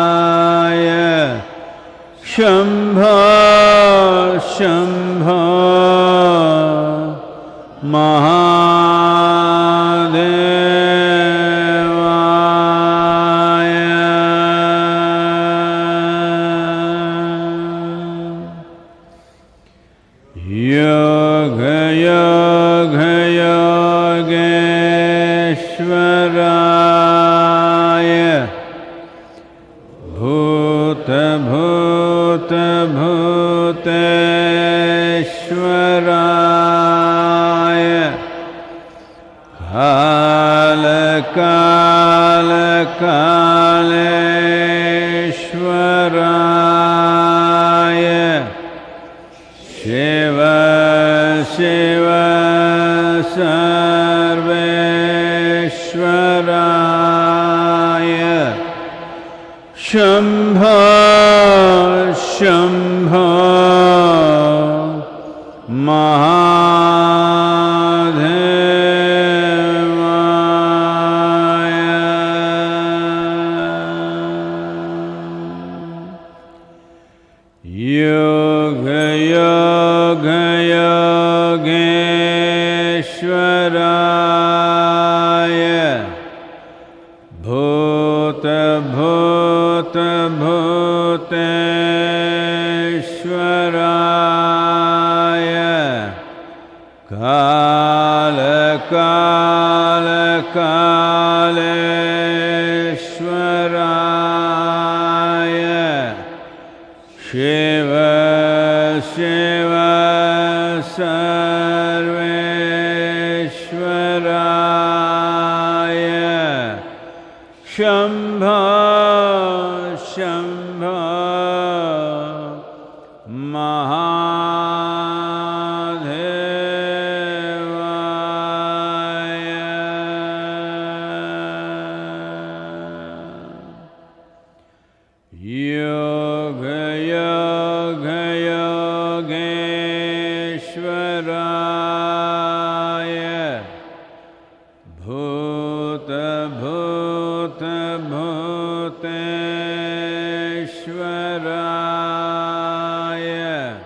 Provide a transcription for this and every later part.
Sarveshwaraya Shambho Shambho Yoga Yoga Yogeeshwaraya Bhuta Bhuta Bhuteshwaraya Kala Kala Kaleshwaraya Shiva Shiva Sarveshwaraya Shambho Shambho Yoga Yoga Yogeeshwaraya Bhuta Bhuta Bhuteshwaraya Kala Kala Kaleshwaraya Shiva Shiva Sarveshwaraya Shambho Shambho Yoga Yoga Yogeeshwaraya Bhuta Bhuta Bhuteshwaraya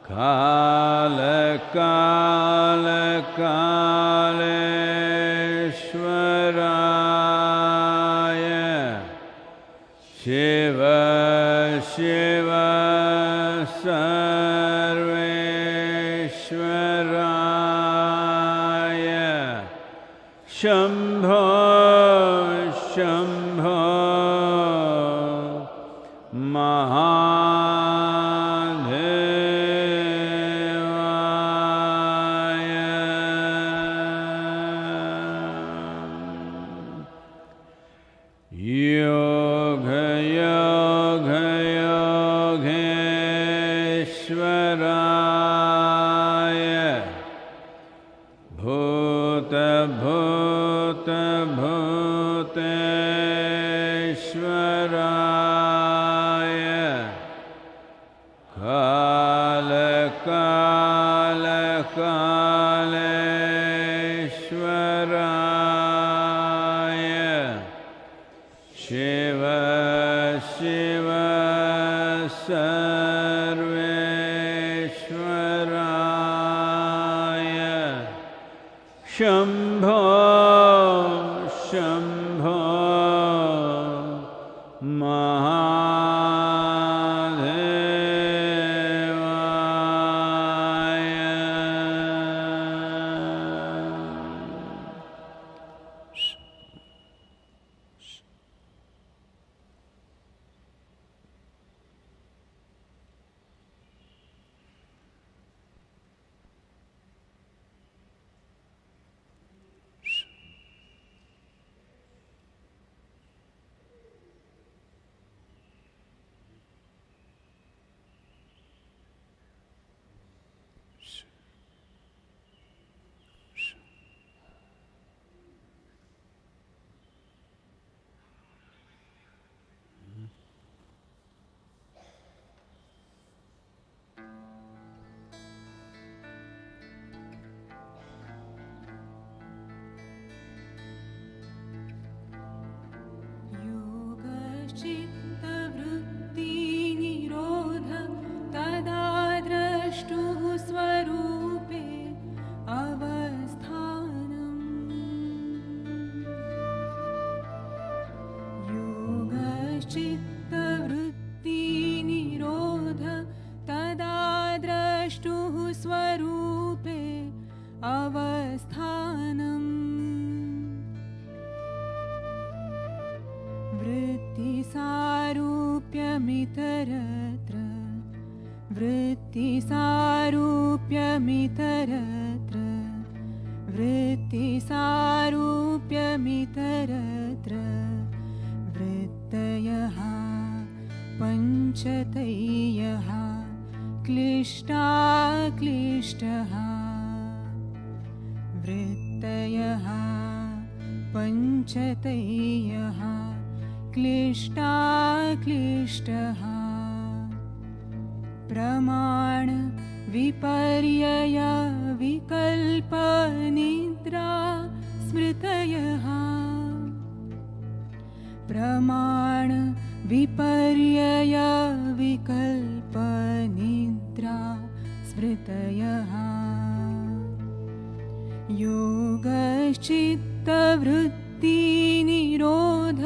Kala Kala Kaleshwaraya Shiva Shiva Sarveshwaraya Shambho Shambho Yoga Yoga Yogeeshwaraya Bhuta Bhuta Bhuteshwaraya Kala Kala Kaleshwaraya Shiva Shiva Sarveshwaraya Shambho Shambho वृत्तिसारूप्यमितरत्र वृत्तिसारूप्यमितरत्र वृत्तिसारूप्यमितरत्र वृत्तयः पञ्चतयः क्लिष्टा क्लिष्टः वृत्तयः पञ्चतयः क्लिष्टा क्लिष्टः प्रमाण विपर्यय विकल्प निद्रा स्मृतयः प्रमाण विपर्यय विकल्प निद्रा स्मृतयः योगश्चित्तवृत्ति निरोध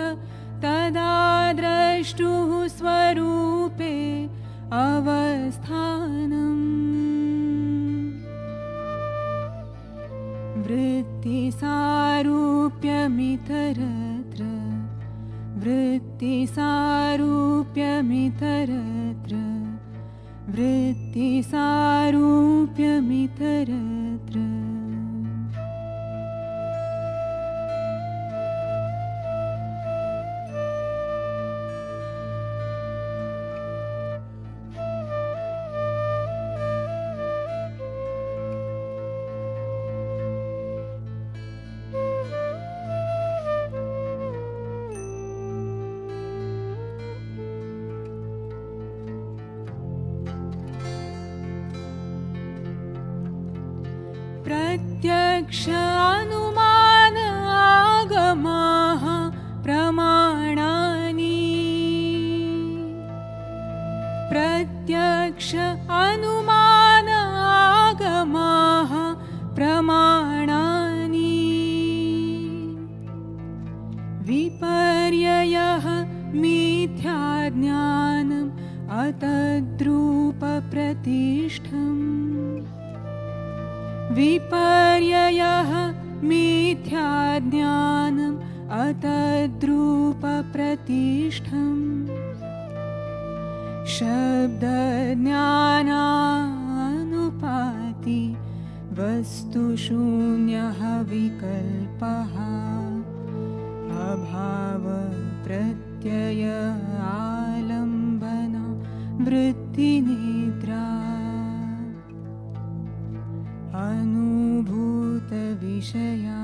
तदा द्रष्टुः स्वरूपे अवस्थानम् वृत्तिसारूप्यमितरत्र वृत्तिसारूप्यमितरत्र वृत्तिसारूप्यमितरत्र प्रत्यक्ष अनुमान आगमाः प्रमाणानि प्रत्यक्ष अनुमान आगमाः प्रमाणानि विपर्ययः मिथ्याज्ञानम् अतद्रूपप्रतिष्ठम् विपर्ययः मिथ्याज्ञानम् अतद्रूपप्रतिष्ठम् शब्दज्ञानानुपाति वस्तुशून्यः विकल्पः अभावप्रत्यय आलम्बना वृत्तिनिद्रा अनुभूतविषया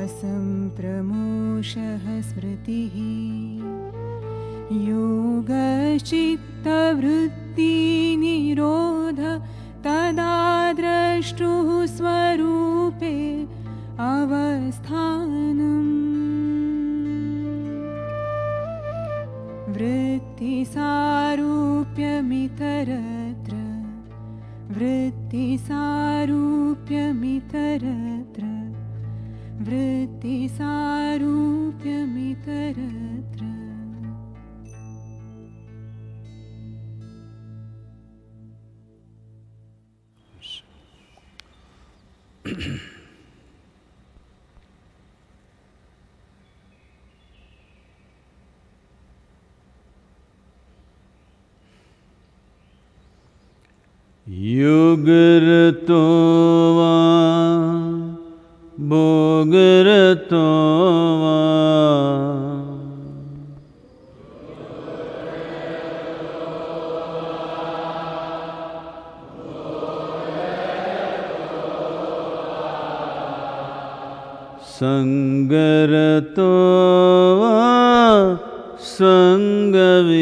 असम्प्रमोषः स्मृतिः योगश्चित्तवृत्तिनिरोध तदा द्रष्टुः स्वरूपे अवस्थानम् वृत्तिसारूप्यमितरत्र वृत्तिसारूप्यमितरत्र वृत्तिसारूप्यमितरत्र युगरतो वा भोगरतो वा संगरतो वा संगविहीनः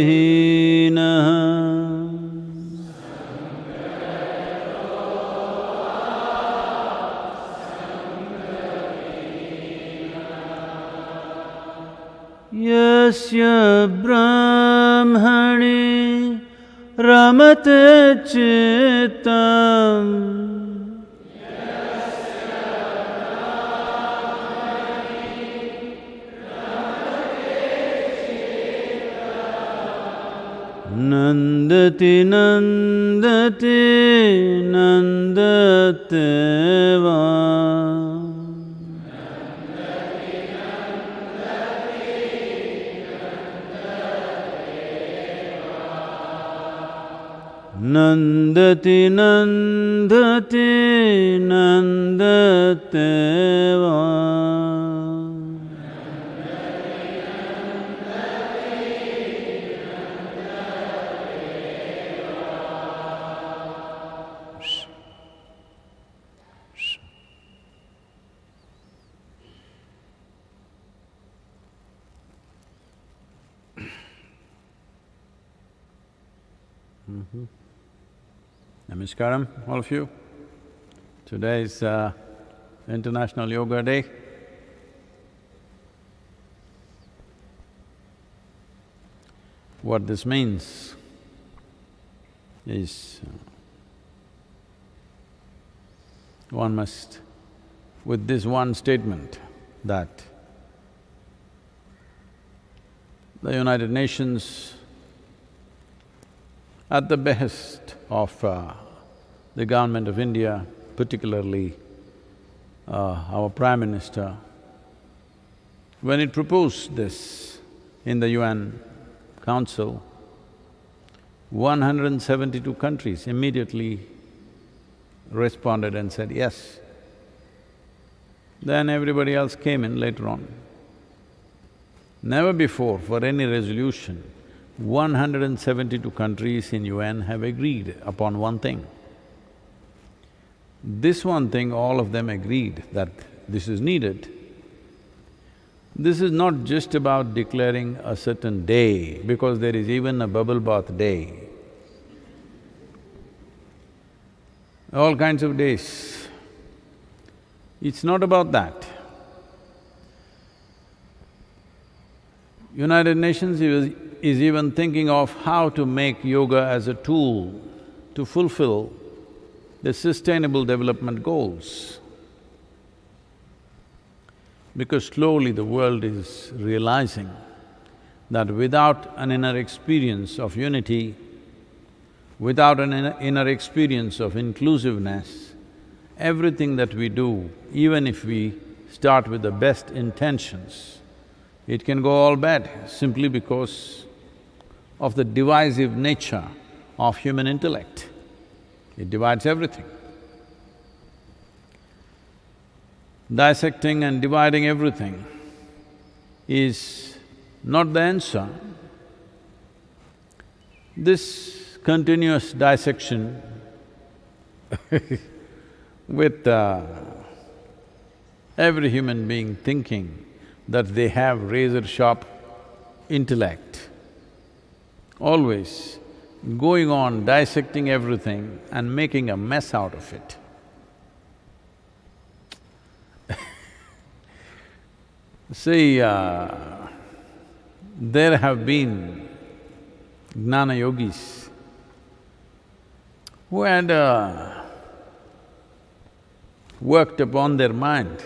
यस्य ब्रह्मणि रमते चित्तम् नन्दति नन्दति नन्दते वा nandati nandati nandateva. Namaskaram, all of you. Today is International Yoga Day. What this means is one must, with this one statement, that the United Nations, at the behest of the government of India, particularly our Prime Minister, when it proposed this in the UN Council, 172 countries immediately responded and said yes. Then everybody else came in later on. Never before, for any resolution, 172 countries in UN have agreed upon one thing. This one thing, all of them agreed that this is needed. This is not just about declaring a certain day, because there is even a bubble bath day. All kinds of days. It's not about that. United Nations is even thinking of how to make yoga as a tool to fulfill the Sustainable Development Goals. Because slowly the world is realizing that without an inner experience of unity, without an inner experience of inclusiveness, everything that we do, even if we start with the best intentions, it can go all bad simply because of the divisive nature of human intellect. It divides everything. Dissecting and dividing everything is not the answer. This continuous dissection with every human being thinking that they have razor-sharp intellect, always going on dissecting everything and making a mess out of it. See, there have been jnana yogis who had worked upon their mind,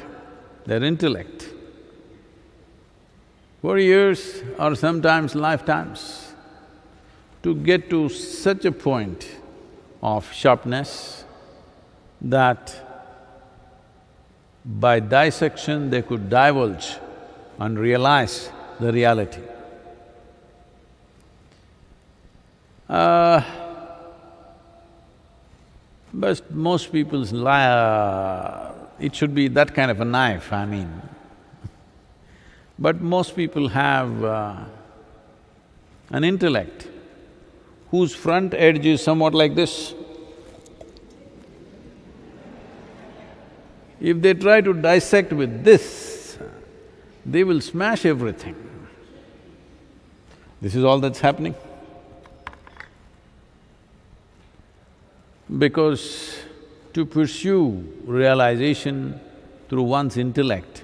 their intellect, for years or sometimes lifetimes, to get to such a point of sharpness that by dissection they could divulge and realize the reality. But most people's it should be that kind of a knife, I mean. But most people have an intellect whose front edge is somewhat like this. If they try to dissect with this, they will smash everything. This is all that's happening. Because to pursue realization through one's intellect,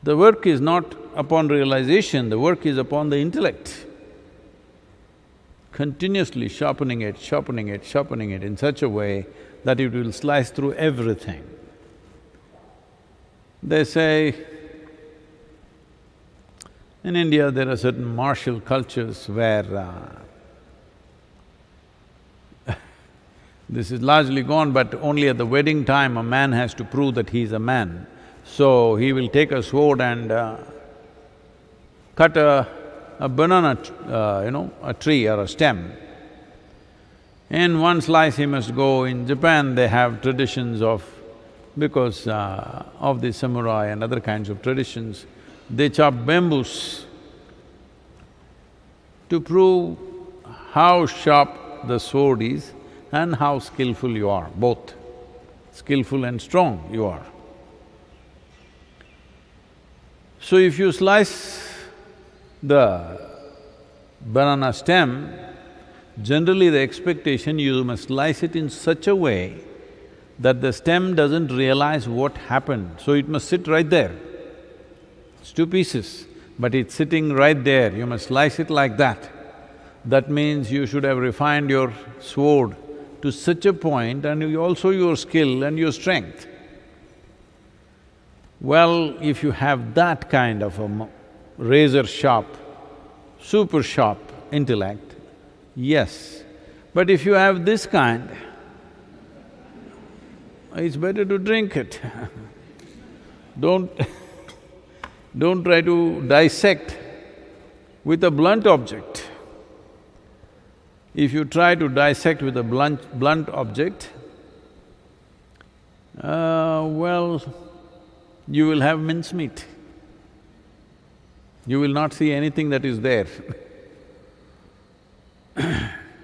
the work is not upon realization, the work is upon the intellect. Continuously sharpening it, sharpening it, sharpening it in such a way that it will slice through everything. They say, in India there are certain martial cultures where this is largely gone, but only at the wedding time a man has to prove that he is a man. So he will take a sword and cut a banana, a tree or a stem, In one slice he must go. In Japan they have traditions of… because of the samurai and other kinds of traditions, they chop bamboos to prove how sharp the sword is and how skillful you are, both skillful and strong you are. So if you slice the banana stem, generally the expectation you must slice it in such a way that the stem doesn't realize what happened, so it must sit right there. It's two pieces, but it's sitting right there, you must slice it like that. That means you should have refined your sword to such a point and also your skill and your strength. Well, if you have that kind of a razor-sharp, super sharp intellect, yes. But if you have this kind, it's better to drink it. Don't don't try to dissect with a blunt object. If you try to dissect with a blunt object, well, you will have mincemeat. You will not see anything that is there.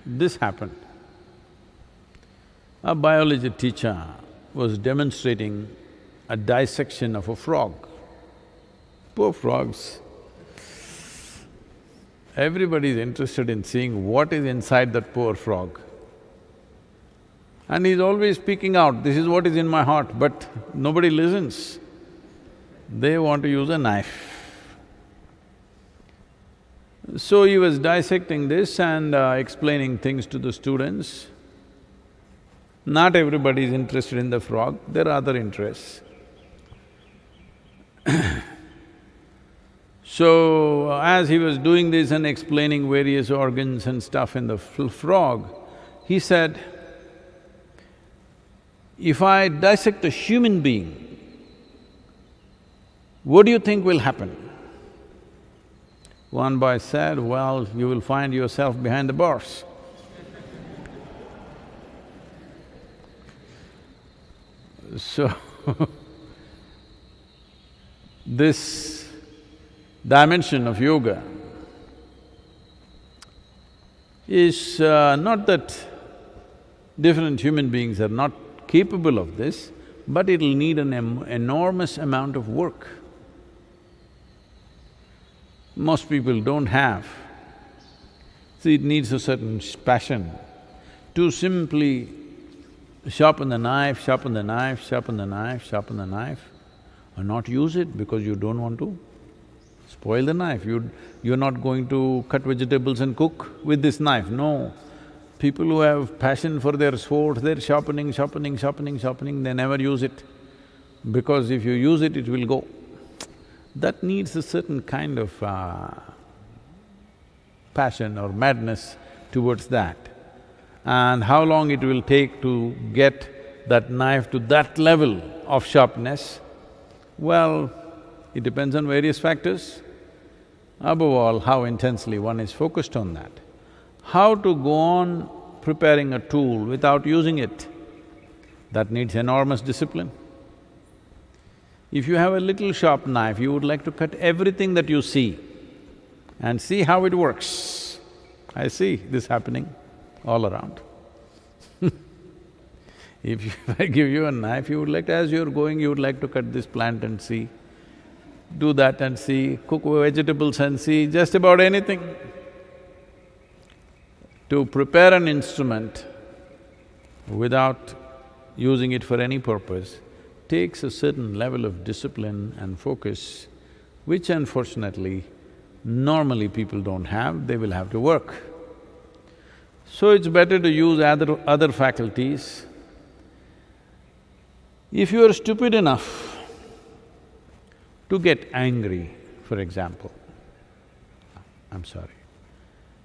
This happened. A biology teacher was demonstrating a dissection of a frog. Poor frogs. Everybody is interested in seeing what is inside that poor frog. And he's always speaking out, this is what is in my heart, but nobody listens. They want to use a knife. So he was dissecting this and explaining things to the students. Not everybody is interested in the frog, there are other interests. So, as he was doing this and explaining various organs and stuff in the frog, he said, if I dissect a human being, what do you think will happen? One boy said, well, you will find yourself behind the bars. So, this dimension of yoga is not that different human beings are not capable of this, but it'll need an enormous amount of work. Most people don't have. See, it needs a certain passion to simply sharpen the knife, sharpen the knife, sharpen the knife, sharpen the knife, and not use it because you don't want to spoil the knife. You're not going to cut vegetables and cook with this knife, no. People who have passion for their sword, they're sharpening, sharpening, sharpening, sharpening, they never use it. Because if you use it, it will go. That needs a certain kind of passion or madness towards that. And how long it will take to get that knife to that level of sharpness, well, it depends on various factors. Above all, how intensely one is focused on that. How to go on preparing a tool without using it, that needs enormous discipline. If you have a little sharp knife, you would like to cut everything that you see and see how it works. I see this happening all around. If I give you a knife, you would like… as you're going, you would like to cut this plant and see, do that and see, cook vegetables and see, just about anything. To prepare an instrument without using it for any purpose takes a certain level of discipline and focus, which unfortunately, normally people don't have, they will have to work. So it's better to use other faculties. If you are stupid enough to get angry, for example, I'm sorry,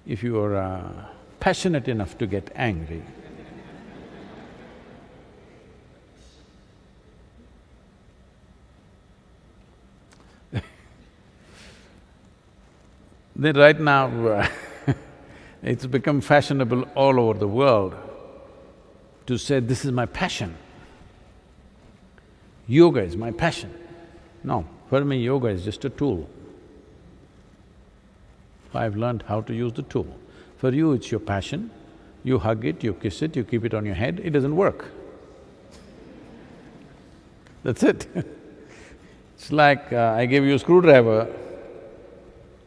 if you are passionate enough to get angry, then right now, it's become fashionable all over the world to say, this is my passion. Yoga is my passion. No, for me yoga is just a tool. I've learned how to use the tool. For you it's your passion, you hug it, you kiss it, you keep it on your head, it doesn't work. That's it. It's like I gave you a screwdriver,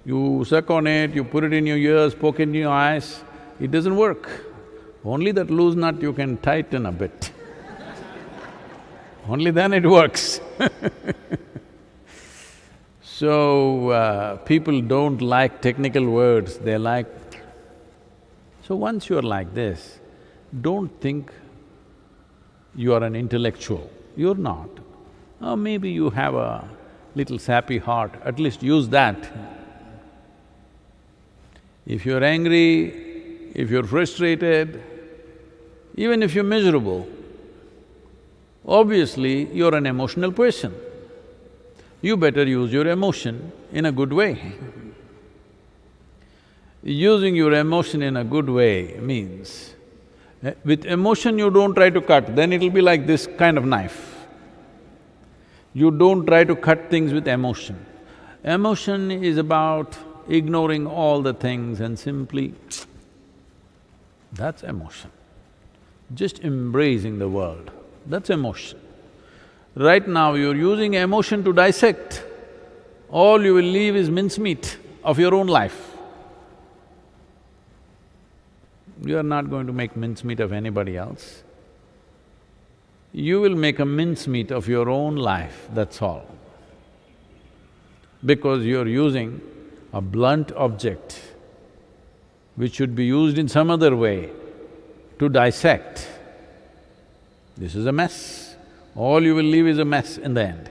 you suck on it, you put it in your ears, poke it in your eyes, it doesn't work. Only that loose nut you can tighten a bit. Only then it works. So, people don't like technical words, they like… So once you're like this, don't think you are an intellectual, you're not. Or maybe you have a little sappy heart, at least use that. If you're angry, if you're frustrated, even if you're miserable, obviously you're an emotional person. You better use your emotion in a good way. Using your emotion in a good way means, with emotion you don't try to cut, then it'll be like this kind of knife. You don't try to cut things with emotion. Emotion is about ignoring all the things and simply… that's emotion. Just embracing the world, that's emotion. Right now you're using emotion to dissect, all you will leave is mincemeat of your own life. You are not going to make mincemeat of anybody else. You will make a mincemeat of your own life, that's all. Because you're using a blunt object which should be used in some other way to dissect. This is a mess. All you will leave is a mess in the end.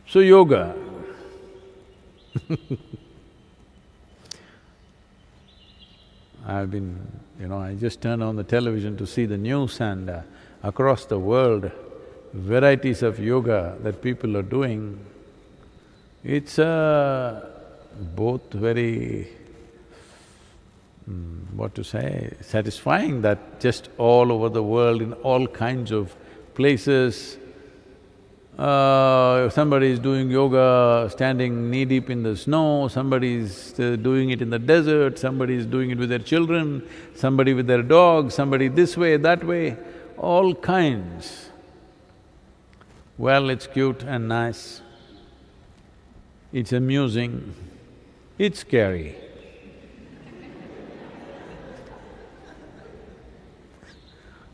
So yoga I just turn on the television to see the news and across the world, varieties of yoga that people are doing, it's both very… satisfying that just all over the world, in all kinds of places, somebody is doing yoga standing knee-deep in the snow, somebody is doing it in the desert, somebody is doing it with their children, somebody with their dog, somebody this way, that way, all kinds. Well, it's cute and nice, it's amusing, it's scary.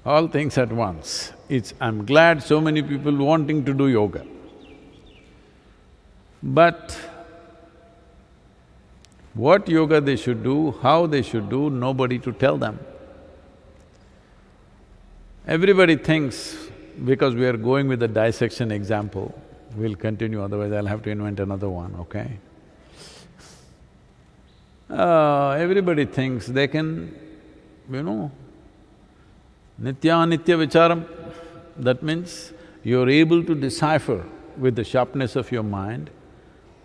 All things at once. I'm glad so many people wanting to do yoga. But what yoga they should do, how they should do, nobody to tell them. Everybody thinks, because we are going with the dissection example, we'll continue, otherwise I'll have to invent another one, okay? Everybody thinks they can, nitya-nitya vicharam, that means you're able to decipher with the sharpness of your mind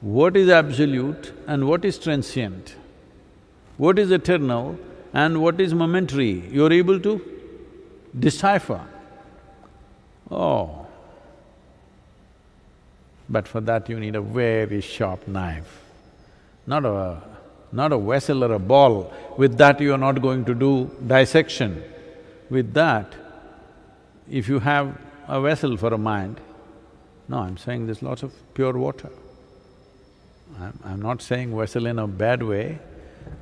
what is absolute and what is transient, what is eternal and what is momentary, you're able to decipher. Oh, but for that you need a very sharp knife, not a vessel or a ball. With that you are not going to do dissection. With that, if you have a vessel for a mind, no, I'm saying there's lots of pure water. I'm not saying vessel in a bad way.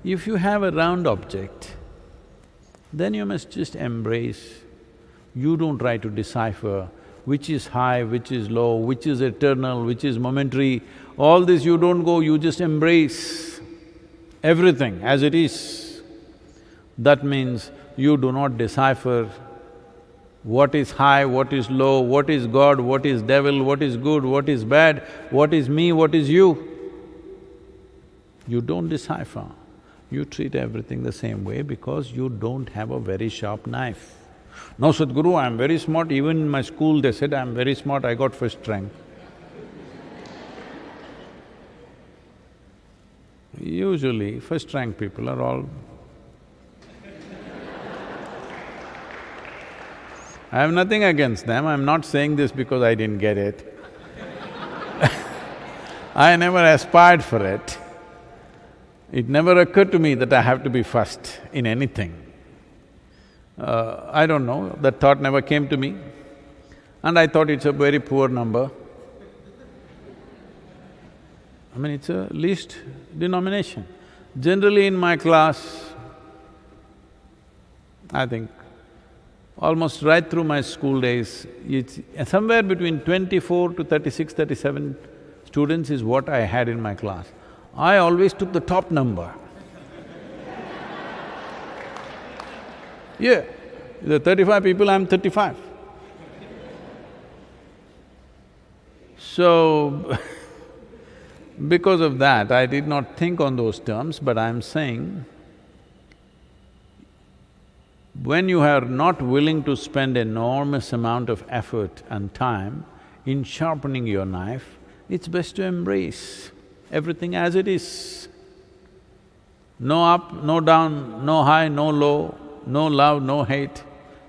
If you have a round object, then you must just embrace. You don't try to decipher which is high, which is low, which is eternal, which is momentary. All this you don't go, you just embrace everything as it is. That means you do not decipher what is high, what is low, what is God, what is devil, what is good, what is bad, what is me, what is you. You don't decipher. You treat everything the same way because you don't have a very sharp knife. No, Sadhguru, I'm very smart, even in my school they said I'm very smart, I got first rank. Usually, first rank people are all I have nothing against them, I'm not saying this because I didn't get it. I never aspired for it. It never occurred to me that I have to be first in anything. I don't know, that thought never came to me. And I thought it's a very poor number. I mean, it's a least denomination. Generally in my class, I think almost right through my school days, it's somewhere between 24 to 36, 37 students is what I had in my class. I always took the top number. Yeah, there are 35 people, I'm 35. So, because of that, I did not think on those terms, but I'm saying, when you are not willing to spend enormous amount of effort and time in sharpening your knife, it's best to embrace everything as it is. No up, no down, no high, no low, no love, no hate,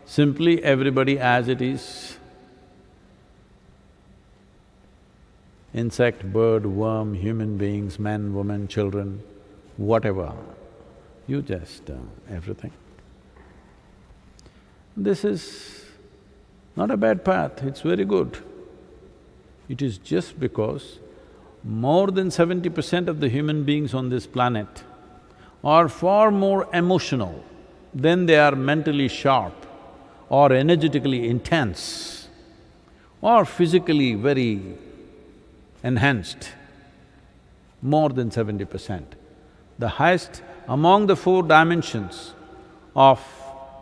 simply everybody as it is. Insect, bird, worm, human beings, men, women, children, whatever, you just… everything. This is not a bad path, it's very good. It is just because more than 70% of the human beings on this planet are far more emotional than they are mentally sharp or energetically intense or physically very enhanced, more than 70%. The highest among the four dimensions of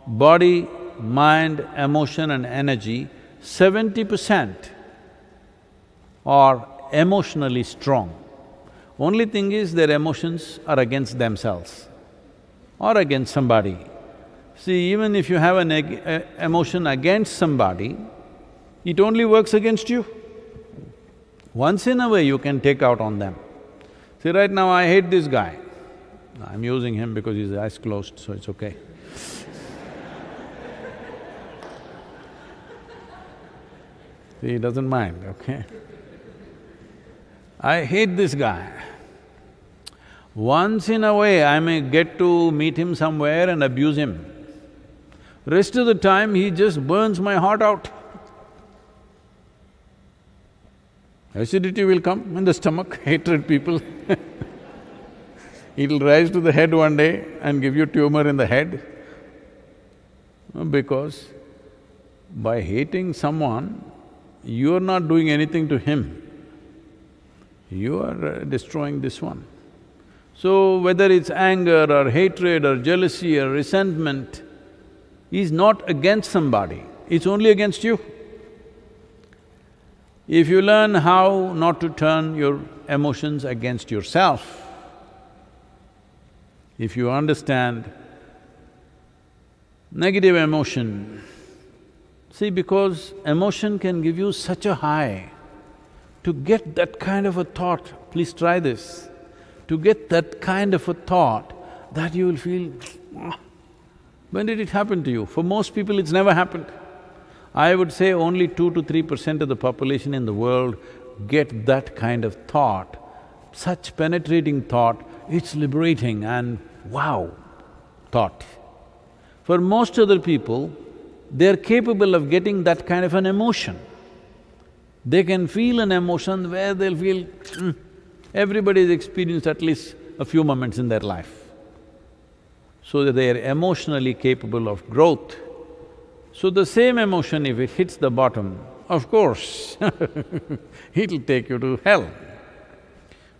body, mind, emotion and energy, 70% are emotionally strong. Only thing is their emotions are against themselves or against somebody. See, even if you have an emotion against somebody, it only works against you. Once in a way you can take out on them. See, right now I hate this guy. I'm using him because his eyes closed, so it's okay. See, he doesn't mind, okay? I hate this guy. Once in a way I may get to meet him somewhere and abuse him. Rest of the time he just burns my heart out. Acidity will come in the stomach, hatred people It'll rise to the head one day and give you tumor in the head. Because by hating someone, you're not doing anything to him. You are destroying this one. So whether it's anger or hatred or jealousy or resentment is not against somebody, it's only against you. If you learn how not to turn your emotions against yourself, if you understand negative emotion, see, because emotion can give you such a high. To get that kind of a thought, please try this, to get that kind of a thought that you will feel, when did it happen to you? For most people it's never happened. I would say only 2 to 3% of the population in the world get that kind of thought, such penetrating thought, it's liberating and wow thought. For most other people, they're capable of getting that kind of an emotion. They can feel an emotion where they'll feel, everybody's experienced at least a few moments in their life. So that they are emotionally capable of growth. So the same emotion, if it hits the bottom, of course it'll take you to hell.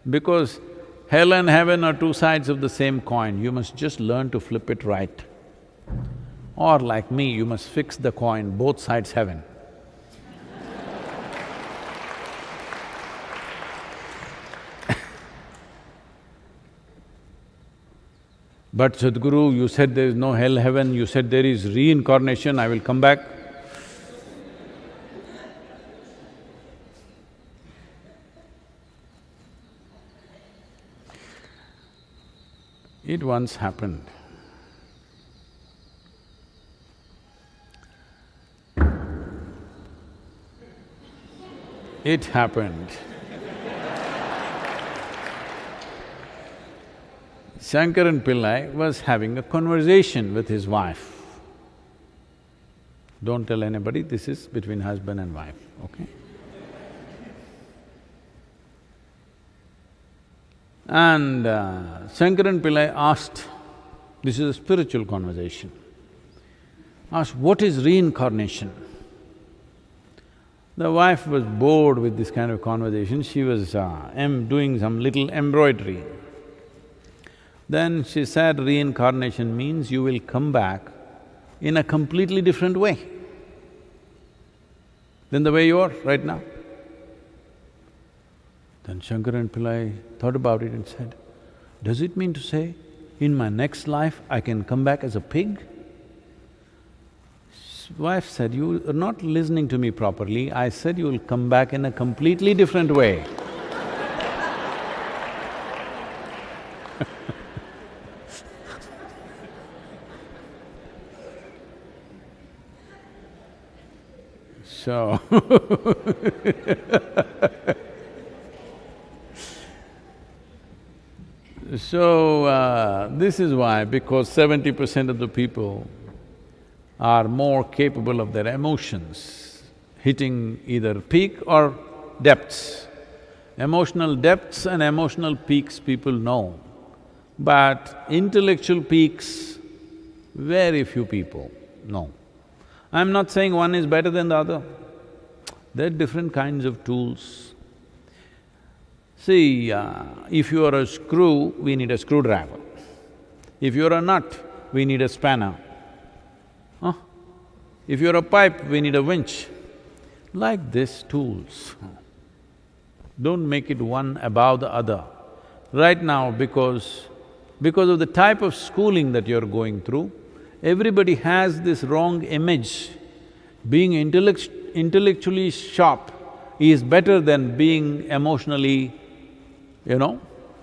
Because hell and heaven are two sides of the same coin, you must just learn to flip it right. Or like me, you must fix the coin, both sides heaven. But Sadhguru, you said there is no hell, heaven, you said there is reincarnation, I will come back. It once happened. It happened. Shankaran Pillai was having a conversation with his wife. Don't tell anybody, this is between husband and wife, okay? And Shankaran Pillai asked, this is a spiritual conversation, asked, what is reincarnation? The wife was bored with this kind of conversation, she was doing some little embroidery. Then she said, reincarnation means you will come back in a completely different way than the way you are right now. Then Shankaran Pillai thought about it and said, does it mean to say, in my next life I can come back as a pig? His wife said, you are not listening to me properly, I said you will come back in a completely different way. So this is why, because 70% of the people are more capable of their emotions, hitting either peak or depths. Emotional depths and emotional peaks people know, but intellectual peaks, very few people know. I'm not saying one is better than the other, there are different kinds of tools. See, if you are a screw, we need a screwdriver. If you're a nut, we need a spanner. If you're a pipe, we need a winch. Like this, tools. Don't make it one above the other. Right now, because of the type of schooling that you're going through, everybody has this wrong image. Being intellectually sharp is better than being emotionally,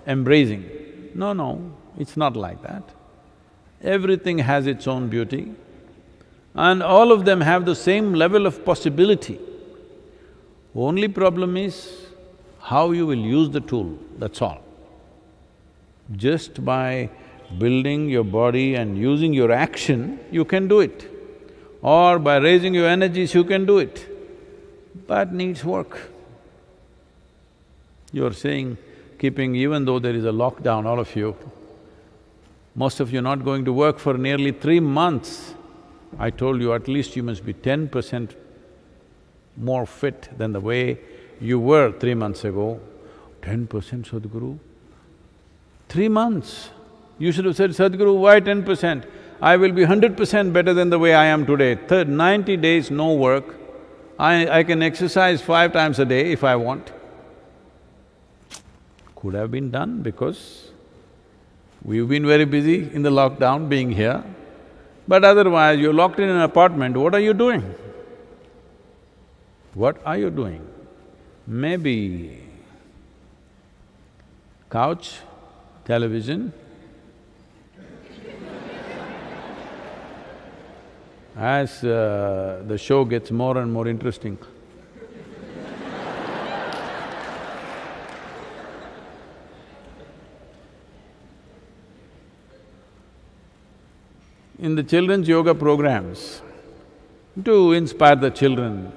embracing. No, it's not like that. Everything has its own beauty and all of them have the same level of possibility. Only problem is how you will use the tool, that's all. Just by building your body and using your action, you can do it. Or by raising your energies, you can do it. But needs work. You're saying, keeping… even though there is a lockdown, all of you, most of you not going to work for nearly 3 months. I told you at least you must be 10% more fit than the way you were 3 months ago. 10% Sadhguru? 3 months. You should have said, Sadhguru, why 10%? I will be 100% better than the way I am today. 90 days, no work. I can exercise 5 times a day if I want. Could have been done because we've been very busy in the lockdown being here. But otherwise, you're locked in an apartment, what are you doing? What are you doing? Maybe couch, television. As the show gets more and more interesting. In the children's yoga programs, to inspire the children,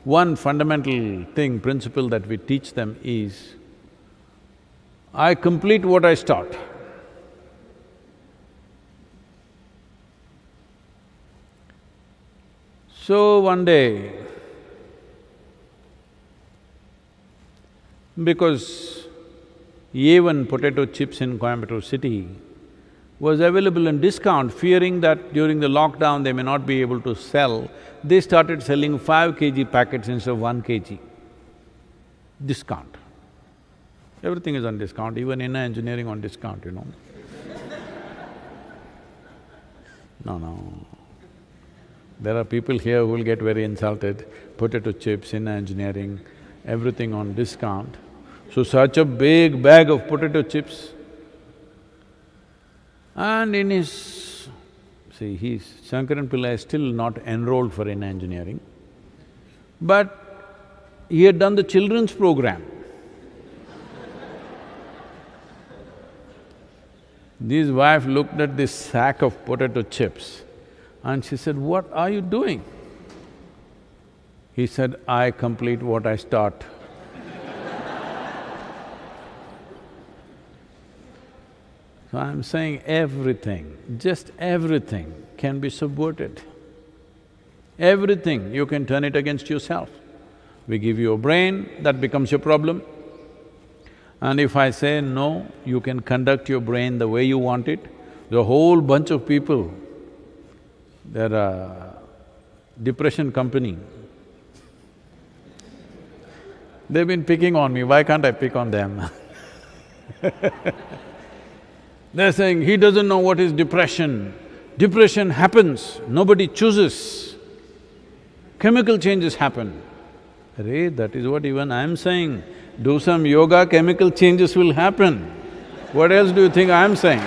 one fundamental thing, principle that we teach them is, I complete what I start. So one day, because A1 potato chips in Coimbatore city was available in discount, fearing that during the lockdown they may not be able to sell, they started selling 5 kg packets instead of 1 kg. Discount. Everything is on discount, even inner engineering on discount, No. There are people here who will get very insulted, potato chips, inner engineering, everything on discount. So such a big bag of potato chips, and in his… Shankaran Pillai is still not enrolled for inner engineering, but He had done the children's program. His wife looked at this sack of potato chips and she said, "What are you doing?" He said, "I complete what I start." So I'm saying everything, just everything can be subverted. Everything, you can turn it against yourself. We give you a brain, that becomes your problem. And if I say, no, you can conduct your brain the way you want it, the whole bunch of people, they're a depression company. They've been picking on me, why can't I pick on them? They're saying, he doesn't know what is depression. Depression happens, nobody chooses. Chemical changes happen. Arey, that is what even I'm saying. Do some yoga, chemical changes will happen. What else do you think I'm saying?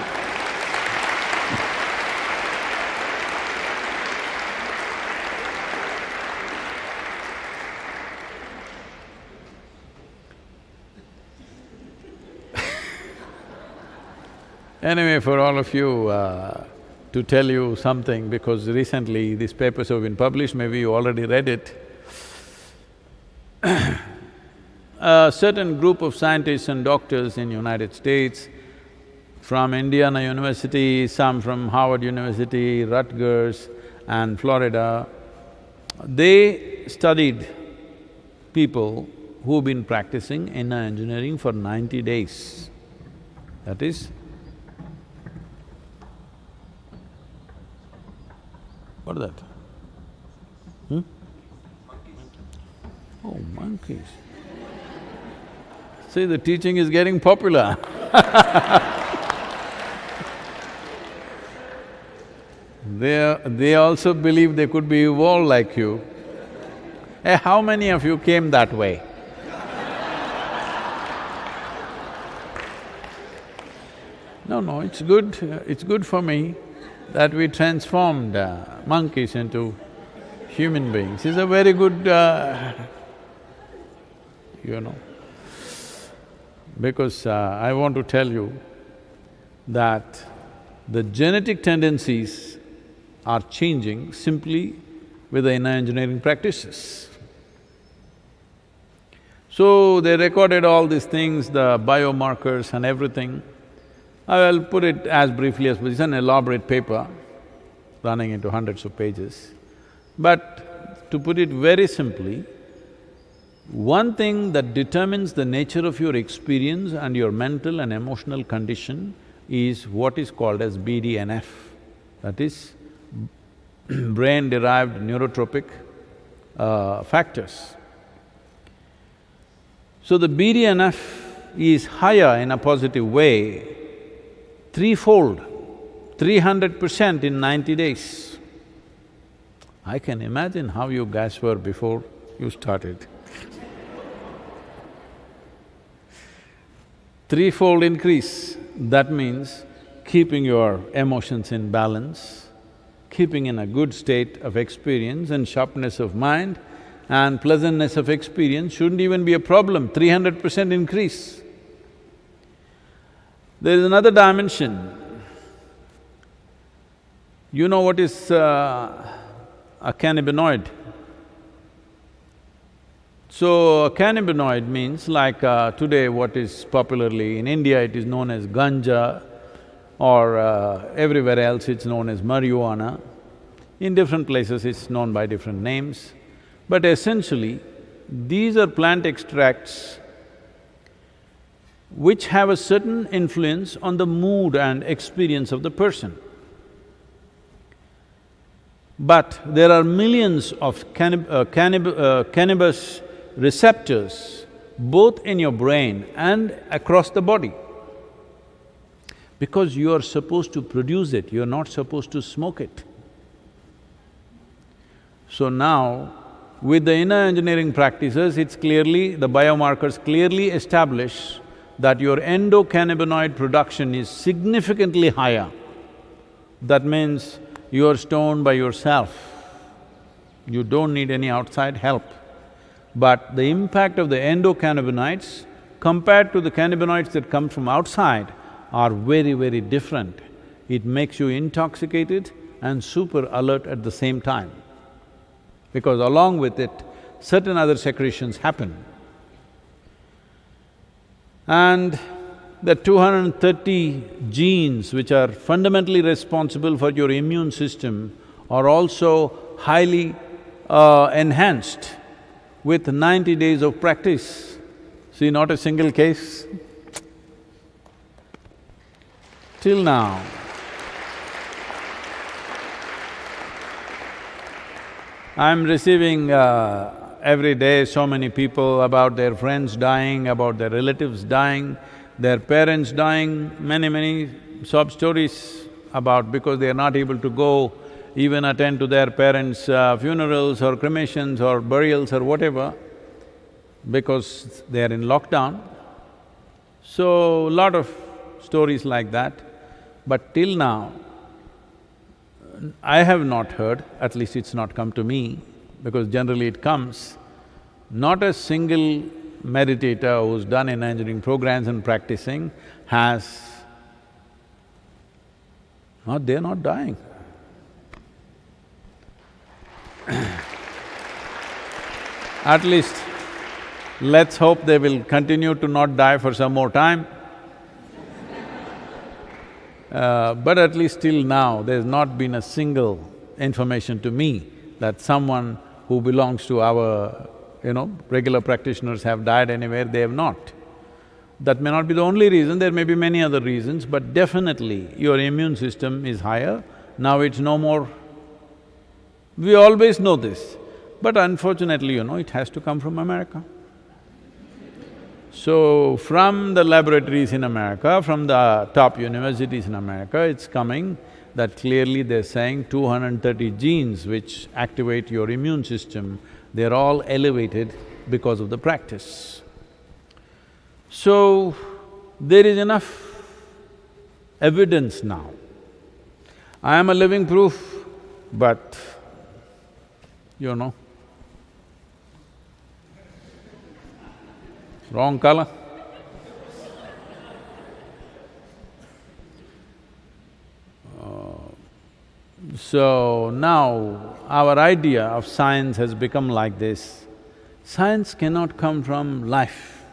Anyway, for all of you, to tell you something, because recently these papers have been published, maybe you already read it. A certain group of scientists and doctors in United States, from Indiana University, some from Harvard University, Rutgers and Florida, they studied people who've been practicing inner engineering for 90 days. That is, what is that? Oh, monkeys. See, the teaching is getting popular. They also believe they could be evolved like you. Hey, how many of you came that way? No, it's good for me that we transformed monkeys into human beings. It's a very good, because I want to tell you that the genetic tendencies are changing simply with the inner engineering practices. So they recorded all these things, the biomarkers and everything. I will put it as briefly as… it's an elaborate paper running into hundreds of pages. But to put it very simply, one thing that determines the nature of your experience and your mental and emotional condition is what is called as BDNF, that is, brain-derived neurotropic factors. So the BDNF is higher in a positive way, threefold, 300% in 90 days. I can imagine how you guys were before you started. Threefold increase, that means keeping your emotions in balance, keeping in a good state of experience and sharpness of mind and pleasantness of experience shouldn't even be a problem, 300% increase. There is another dimension. You know what is a cannabinoid? So, a cannabinoid means like today what is popularly in India, it is known as ganja, or everywhere else it's known as marijuana. In different places it's known by different names. But essentially, these are plant extracts which have a certain influence on the mood and experience of the person. But there are millions of cannabis receptors both in your brain and across the body. Because you are supposed to produce it, you're not supposed to smoke it. So now, with the inner engineering practices, it's clearly… the biomarkers clearly establish that your endocannabinoid production is significantly higher. That means you are stoned by yourself. You don't need any outside help. But the impact of the endocannabinoids compared to the cannabinoids that come from outside are very, very different. It makes you intoxicated and super alert at the same time, because along with it, certain other secretions happen. And the 230 genes which are fundamentally responsible for your immune system are also highly enhanced with 90 days of practice. See, not a single case. Till now, I'm receiving every day so many people about their friends dying, about their relatives dying, their parents dying, many sob stories about because they are not able to go even attend to their parents' funerals or cremations or burials or whatever, because they are in lockdown. So, lot of stories like that. But till now, I have not heard, at least it's not come to me, because generally it comes, not a single meditator who's done in engineering programs and practicing has… they're not dying. At least, let's hope they will continue to not die for some more time. But at least till now, there's not been a single information to me that someone who belongs to our, regular practitioners have died anywhere. They have not. That may not be the only reason, there may be many other reasons, but definitely your immune system is higher. Now it's no more… We always know this, but unfortunately, it has to come from America. So, from the laboratories in America, from the top universities in America, it's coming that clearly they're saying 230 genes which activate your immune system, they're all elevated because of the practice. So, there is enough evidence now. I am a living proof, but wrong color. So now, our idea of science has become like this. Science cannot come from life,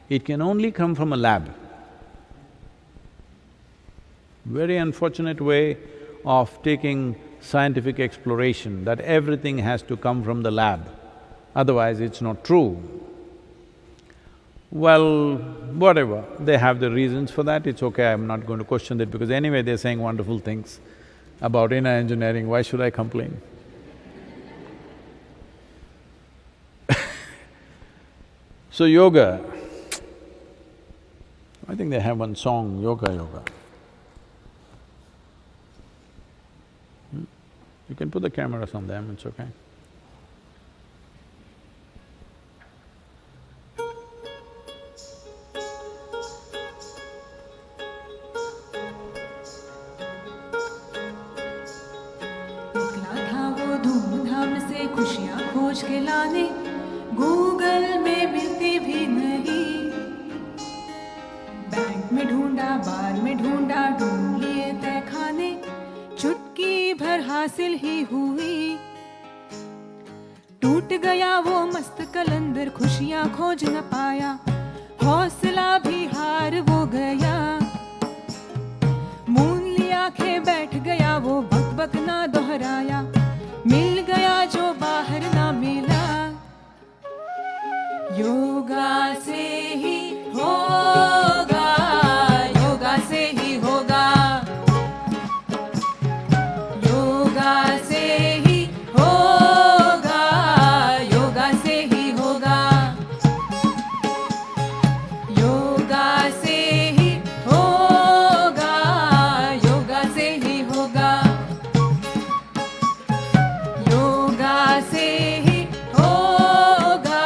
it can only come from a lab. Very unfortunate way of taking scientific exploration, that everything has to come from the lab, otherwise it's not true. Well, whatever, they have the reasons for that, it's okay, I'm not going to question that because anyway they're saying wonderful things about inner engineering, why should I complain? So yoga, I think they have one song, Yoga Yoga. You can put the cameras on them, it's okay. निकला था वो धूमधाम से खुशियाँ खोज के लाने, Google में मिलती भी नहीं। बैंक में ढूंढा, बार में ढूंढा, ढूंढ लिए तय खाने, चुटकी भर हासिल ही हुई। टूट गया वो मस्त कलंदर, खुशियाँ खोज न पाया, हौसला भी हार वो गया। मून ली आंखें बैठ गया वो, बक बक ना दोहराया, मिल गया जो बाहर ना मिला। योगा से ही होगा, योगा से ही होगा, योगा से ही होगा, योगा से ही होगा, योगा से ही होगा, योगा से ही होगा, योगा से ही होगा,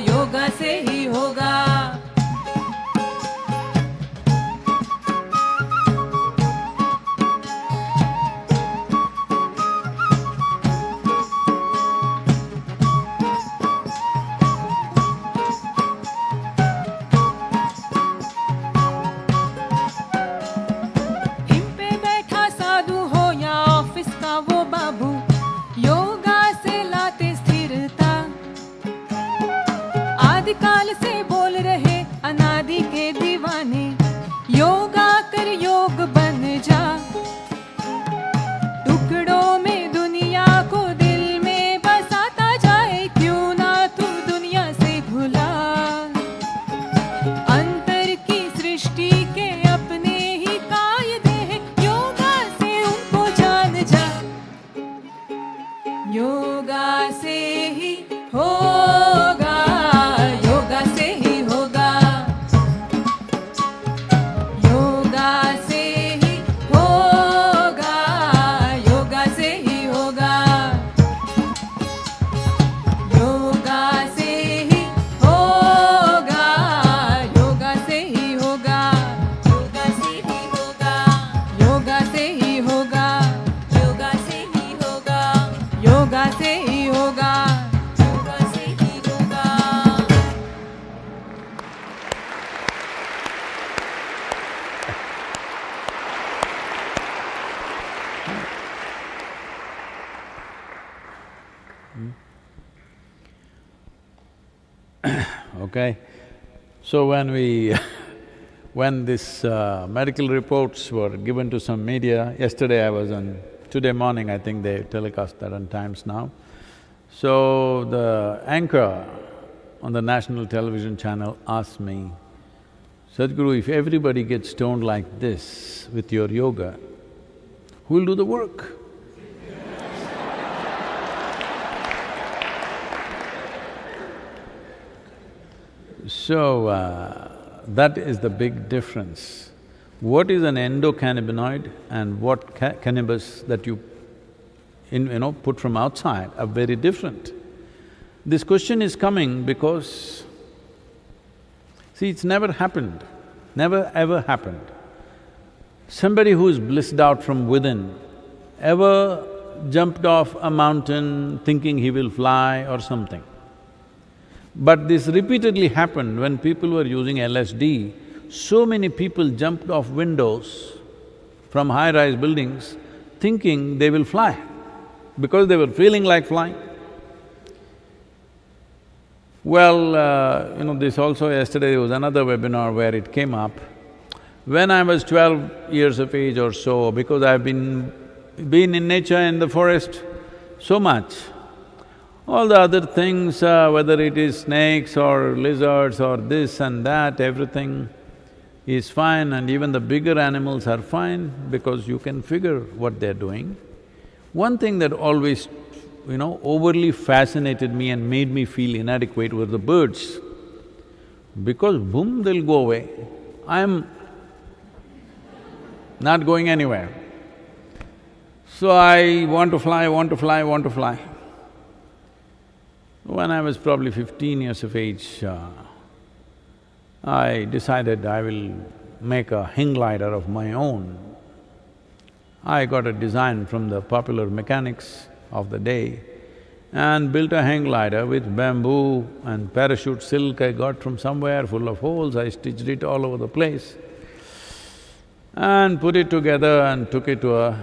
योगा से ही होगा। आदिकाल से बोल रहे अनादि के दीवाने, योगा कर योग बन जा, टुकड़ों में दुनिया को दिल में बसाता जाए, क्यों ना तू दुनिया से भुला, अंतर की सृष्टि के अपने ही कायदे हैं, योगा से उनको जान जा, योगा से ही होगा, योगा से ही होगा, योगा से ही होगा, योगा से ही होगा, योगा से ही होगा, योगा से ही होगा, योगा से ही होगा, योगा से ही होगा, योगा से ही होगा, योगा से ही होगा, योगा से ही होगा। Okay, so when these medical reports were given to some media, today morning I think they telecast that on Times Now. So the anchor on the national television channel asked me, Sadhguru, if everybody gets stoned like this with your yoga, who will do the work? So, that is the big difference. What is an endocannabinoid and what cannabis that you put from outside are very different. This question is coming because, see, it's never happened, never ever happened. Somebody who's blissed out from within ever jumped off a mountain thinking he will fly or something. But this repeatedly happened when people were using LSD. So many people jumped off windows from high-rise buildings thinking they will fly because they were feeling like flying. Well, this also yesterday there was another webinar where it came up. When I was 12 years of age or so, because I've been in nature, in the forest so much, all the other things, whether it is snakes or lizards or this and that, everything is fine, and even the bigger animals are fine because you can figure what they're doing. One thing that always, overly fascinated me and made me feel inadequate were the birds. Because boom, they'll go away. I'm not going anywhere. So I want to fly, want to fly, want to fly. When I was probably 15 years of age, I decided I will make a hang glider of my own. I got a design from the popular mechanics of the day and built a hang glider with bamboo and parachute silk I got from somewhere full of holes. I stitched it all over the place and put it together and took it to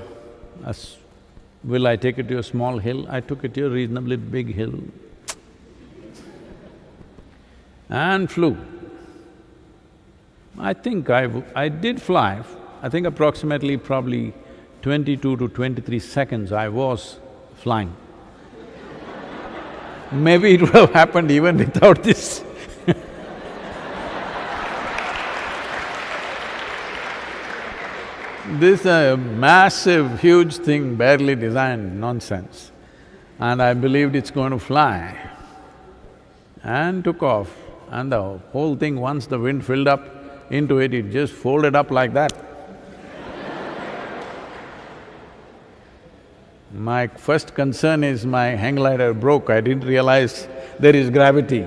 will I take it to a small hill? I took it to a reasonably big hill and flew. I think I did fly, I think approximately probably 22 to 23 seconds I was flying. Maybe it would have happened even without this. This massive, huge thing, barely designed, nonsense. And I believed it's going to fly and took off. And the whole thing, once the wind filled up into it, it just folded up like that. My first concern is my hang glider broke, I didn't realize there is gravity.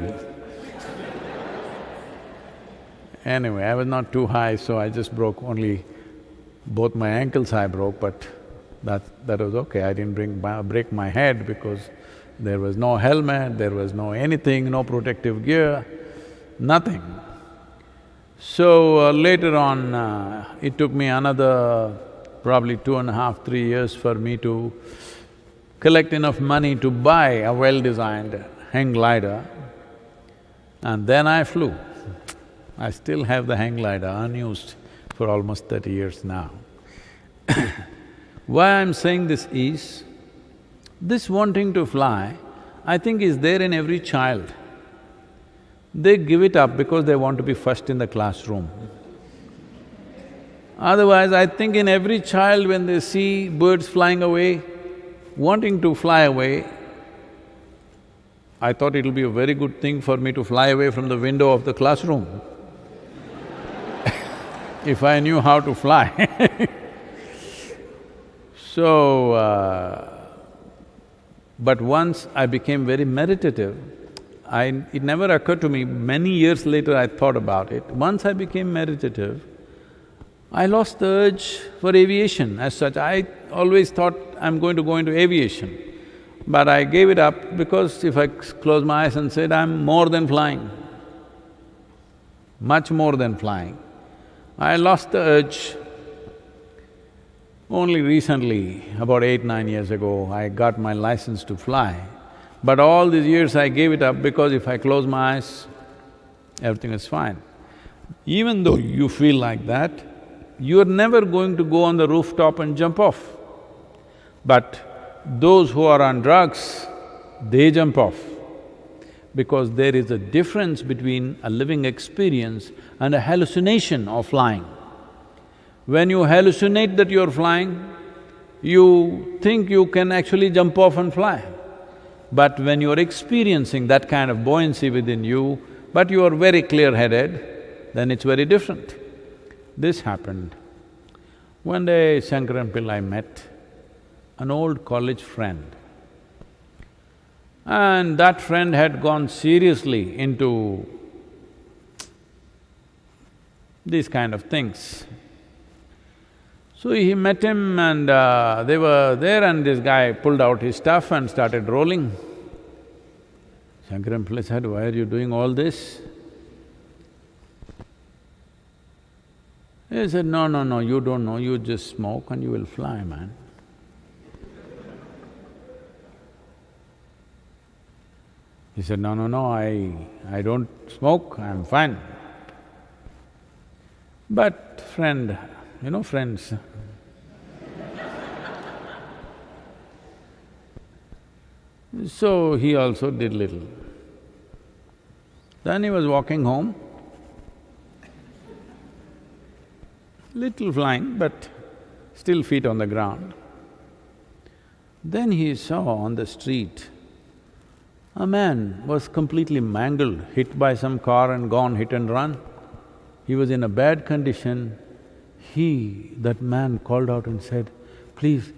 Anyway, I was not too high, so I just broke only… both my ankles I broke, but that was okay. I didn't break my head because there was no helmet, there was no anything, no protective gear, nothing. So later on, it took me another probably 2.5, 3 years for me to collect enough money to buy a well-designed hang glider. and then I flew. I still have the hang glider unused for almost 30 years now. Why I'm saying this is, this wanting to fly, I think is there in every child. They give it up because they want to be first in the classroom. Otherwise, I think in every child when they see birds flying away, wanting to fly away, I thought it'll be a very good thing for me to fly away from the window of the classroom if I knew how to fly. But once I became very meditative, it never occurred to me, many years later I thought about it. Once I became meditative, I lost the urge for aviation as such. I always thought I'm going to go into aviation, but I gave it up because if I close my eyes and said, I'm more than flying, much more than flying, I lost the urge. Only recently, about 8-9 years ago, I got my license to fly. But all these years I gave it up because if I close my eyes, everything is fine. Even though you feel like that, you're never going to go on the rooftop and jump off. But those who are on drugs, they jump off. Because there is a difference between a living experience and a hallucination of flying. When you hallucinate that you're flying, you think you can actually jump off and fly. But when you're experiencing that kind of buoyancy within you, but you are very clear-headed, then it's very different. This happened. One day Shankaran Pillai met an old college friend, and that friend had gone seriously into these kind of things. So he met him and they were there and this guy pulled out his stuff and started rolling. Shankaran Pillai said, why are you doing all this? He said, no, no, no, you don't know, you just smoke and you will fly, man. He said, no, no, no, I don't smoke, I'm fine. But friend, you know friends, so he also did little. Then he was walking home, little flying but still feet on the ground. Then he saw on the street, a man was completely mangled, hit by some car and gone hit and run. He was in a bad condition. That man called out and said, please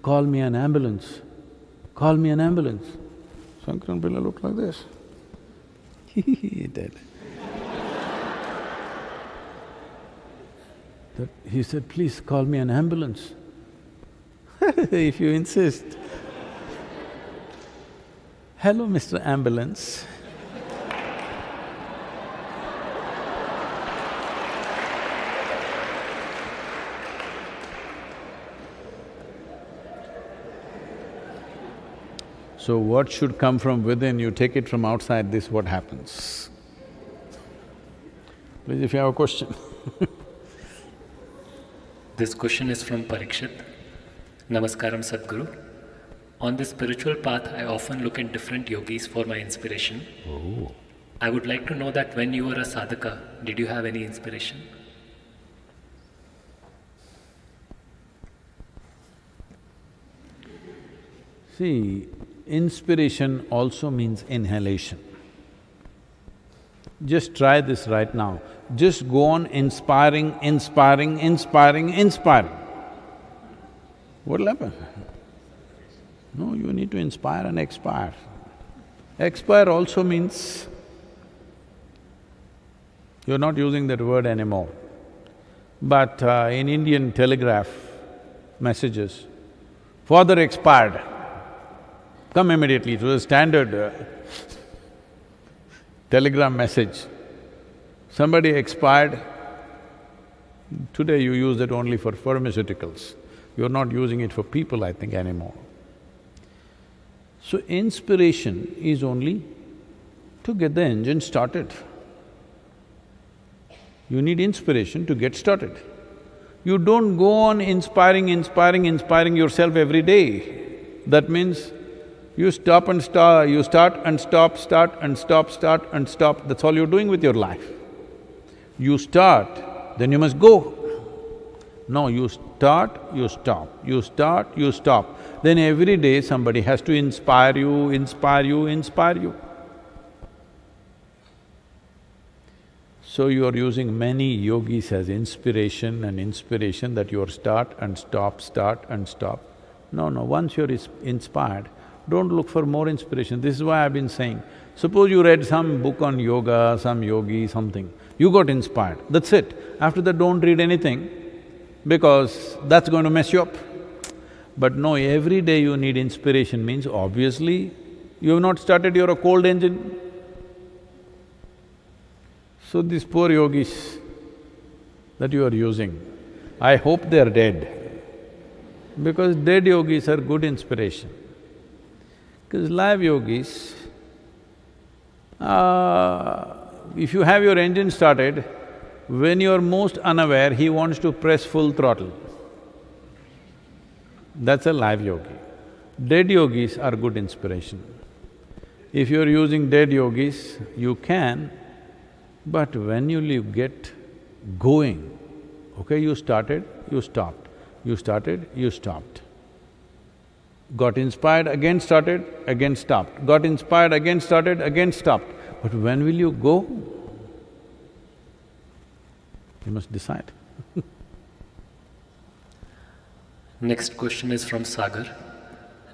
call me an ambulance, call me an ambulance. Shankaran Pillai looked like this. He did. He said, please call me an ambulance. If you insist. Hello, Mr. Ambulance. So what should come from within, you take it from outside, this is what happens. Please, if you have a question. This question is from Parikshit. Namaskaram, Sadhguru. On this spiritual path, I often look at different yogis for my inspiration. Oh. I would like to know that when you were a sadhaka, did you have any inspiration? See, inspiration also means inhalation. Just try this right now. Just go on inspiring, inspiring, inspiring, inspiring. What'll happen? No, you need to inspire and expire. Expire also means you're not using that word anymore. But in Indian telegraph messages, "Father expired," come immediately. It was a standard telegram message. Somebody expired, today you use it only for pharmaceuticals. You're not using it for people, I think, anymore. So inspiration is only to get the engine started. You need inspiration to get started. You don't go on inspiring yourself every day. That means you stop and start, you start and stop, start and stop, start and stop, that's all you're doing with your life. You start, then you must go. No, you start, you stop, you start, you stop. Then every day somebody has to inspire you, inspire you, inspire you. So you are using many yogis as inspiration that you are start and stop, start and stop. No, once you're inspired, don't look for more inspiration. This is why I've been saying, suppose you read some book on yoga, some yogi, something, you got inspired, that's it. After that, don't read anything, because that's going to mess you up. But no, every day you need inspiration means obviously you have not started your cold engine. So these poor yogis that you are using, I hope they are dead, because dead yogis are good inspiration. Because live yogis, if you have your engine started, when you are most unaware, he wants to press full throttle. That's a live yogi. Dead yogis are good inspiration. If you're using dead yogis, you can, but when you get going, okay, you started, you stopped, you started, you stopped. Got inspired, again started, again stopped. Got inspired, again started, again stopped. But when will you go? You must decide. Next question is from Sagar.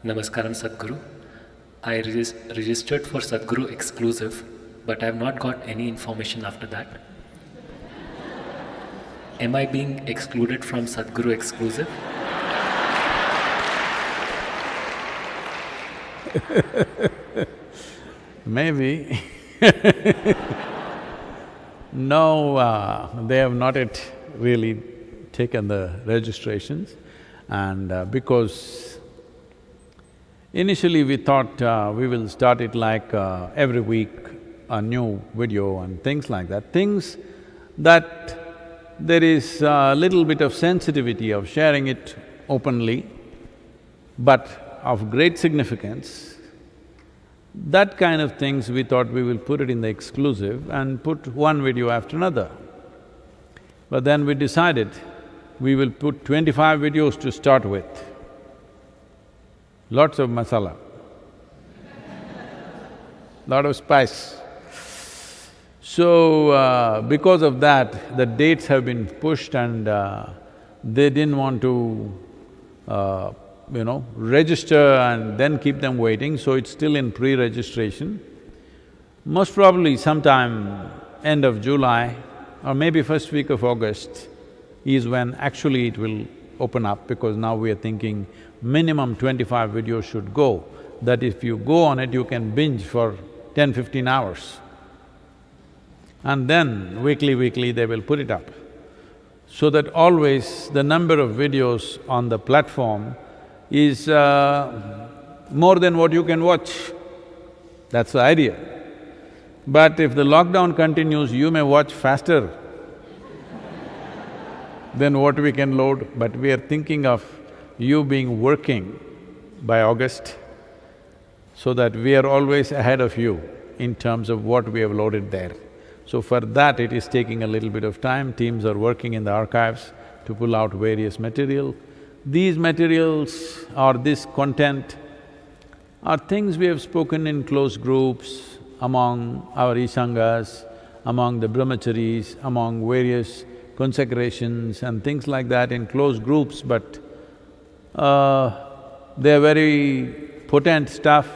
Namaskaram Sadhguru. I registered for Sadhguru Exclusive, but I have not got any information after that. Am I being excluded from Sadhguru Exclusive? Maybe. No, they have not yet really taken the registrations, and because initially we thought we will start it like every week a new video and things like that, things that there is a little bit of sensitivity of sharing it openly, but of great significance. That kind of things we thought we will put it in the exclusive and put one video after another. But then we decided we will put 25 videos to start with. Lots of masala, lot of spice. So, because of that, the dates have been pushed, and they didn't want to register and then keep them waiting, so it's still in pre-registration. Most probably sometime end of July or maybe first week of August is when actually it will open up, because now we are thinking minimum 25 videos should go, that if you go on it, you can binge for 10-15 hours. And then weekly they will put it up, so that always the number of videos on the platform is more than what you can watch. That's the idea. But if the lockdown continues, you may watch faster than what we can load. But we are thinking of you being working by August, so that we are always ahead of you in terms of what we have loaded there. So for that, it is taking a little bit of time. Teams are working in the archives to pull out various material. These materials or this content are things we have spoken in close groups, among our Isangas, among the brahmacharis, among various consecrations and things like that in close groups, but they're very potent stuff,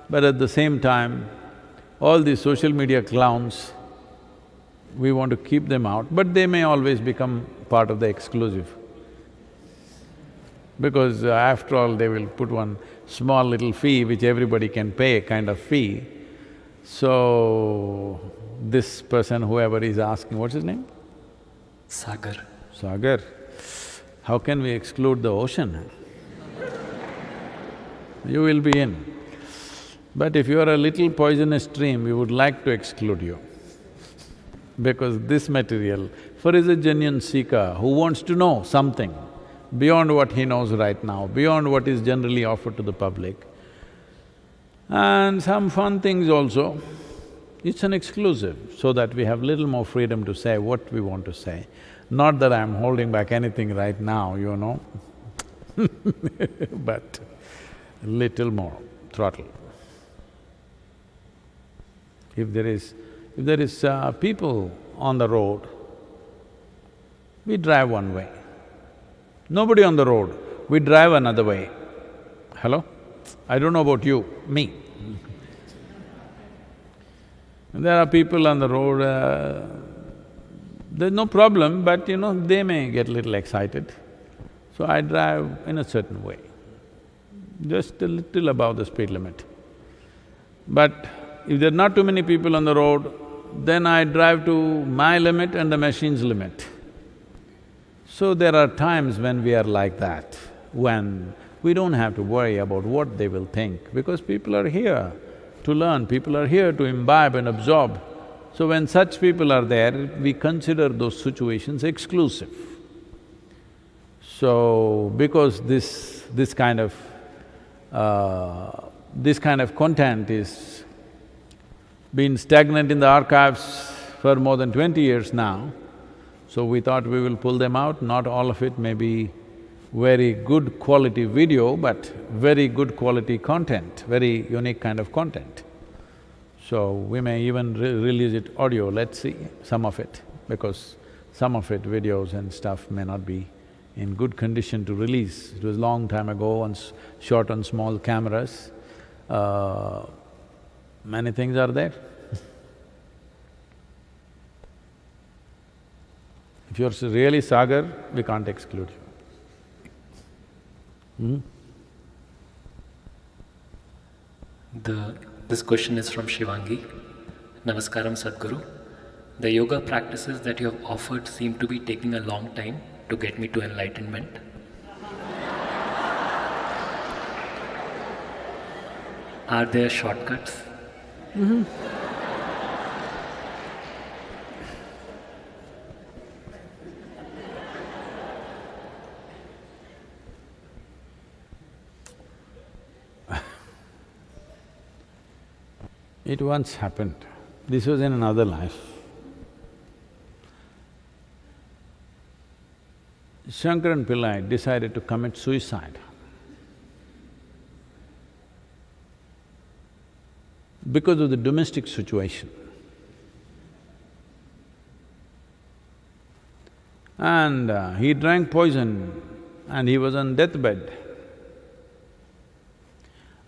but at the same time, all these social media clowns, we want to keep them out, but they may always become part of the exclusive. Because after all, they will put one small little fee which everybody can pay, kind of fee. So, this person, whoever is asking, what's his name? Sagar. Sagar. How can we exclude the ocean? You will be in. But if you are a little poisonous stream, we would like to exclude you. Because this material, for is a genuine seeker who wants to know something beyond what he knows right now, beyond what is generally offered to the public, and some fun things also, it's an exclusive, so that we have little more freedom to say what we want to say. Not that I'm holding back anything right now, you know but little more throttle. If there is people on the road, we drive one way. Nobody on the road, we drive another way. Hello? I don't know about you, me. There are people on the road, there's no problem, but they may get a little excited. So I drive in a certain way, just a little above the speed limit. But if there are not too many people on the road, then I drive to my limit and the machine's limit. So there are times when we are like that, when we don't have to worry about what they will think, because people are here to learn, people are here to imbibe and absorb. So when such people are there, we consider those situations exclusive. So, because this kind of content is been stagnant in the archives for more than 20 years now, so we thought we will pull them out. Not all of it may be very good quality video, but very good quality content, very unique kind of content. So we may even release it audio, let's see, some of it, because some of it, videos and stuff, may not be in good condition to release. It was long time ago, shot on small cameras. Many things are there. If you're really Sagar, we can't exclude you. This question is from Shivangi. Namaskaram Sadhguru. The yoga practices that you have offered seem to be taking a long time to get me to enlightenment. Are there shortcuts? It once happened. This was in another life. Shankaran Pillai decided to commit suicide because of the domestic situation. And he drank poison and he was on deathbed.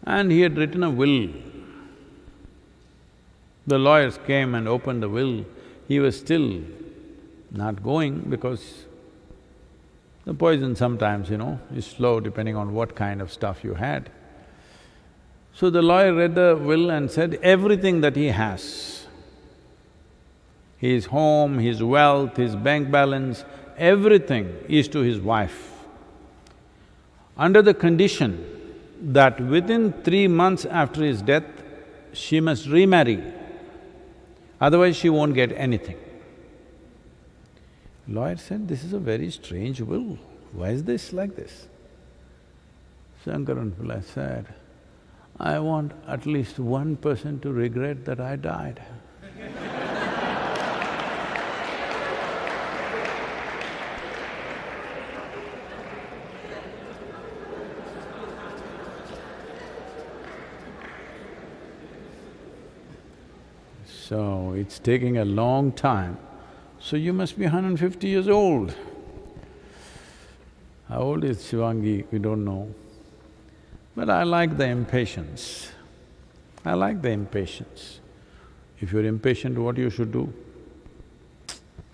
And he had written a will. The lawyers came and opened the will. He was still not going because the poison sometimes, is slow depending on what kind of stuff you had. So the lawyer read the will and said everything that he has, his home, his wealth, his bank balance, everything is to his wife, under the condition that within 3 months after his death, she must remarry, otherwise she won't get anything. Lawyer said, this is a very strange will, why is this like this? Shankaran Pillai said, I want at least one person to regret that I died. So, it's taking a long time. So you must be 150 years old. How old is Shivangi, we don't know. But I like the impatience. I like the impatience. If you're impatient, what you should do?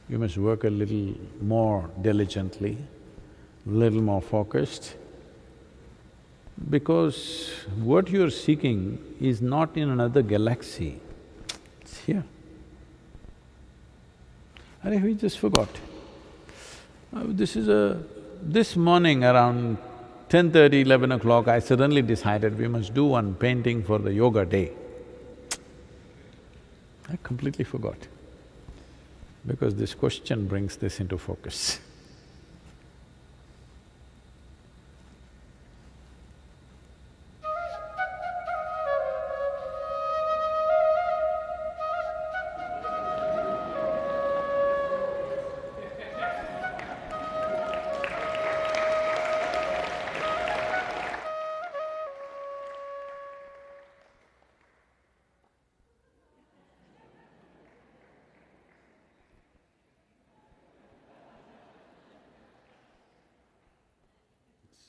You must work a little more diligently, little more focused, because what you're seeking is not in another galaxy, it's here. And we just forgot. This morning around 10:30, 11 o'clock, I suddenly decided we must do one painting for the yoga day. I completely forgot, because this question brings this into focus.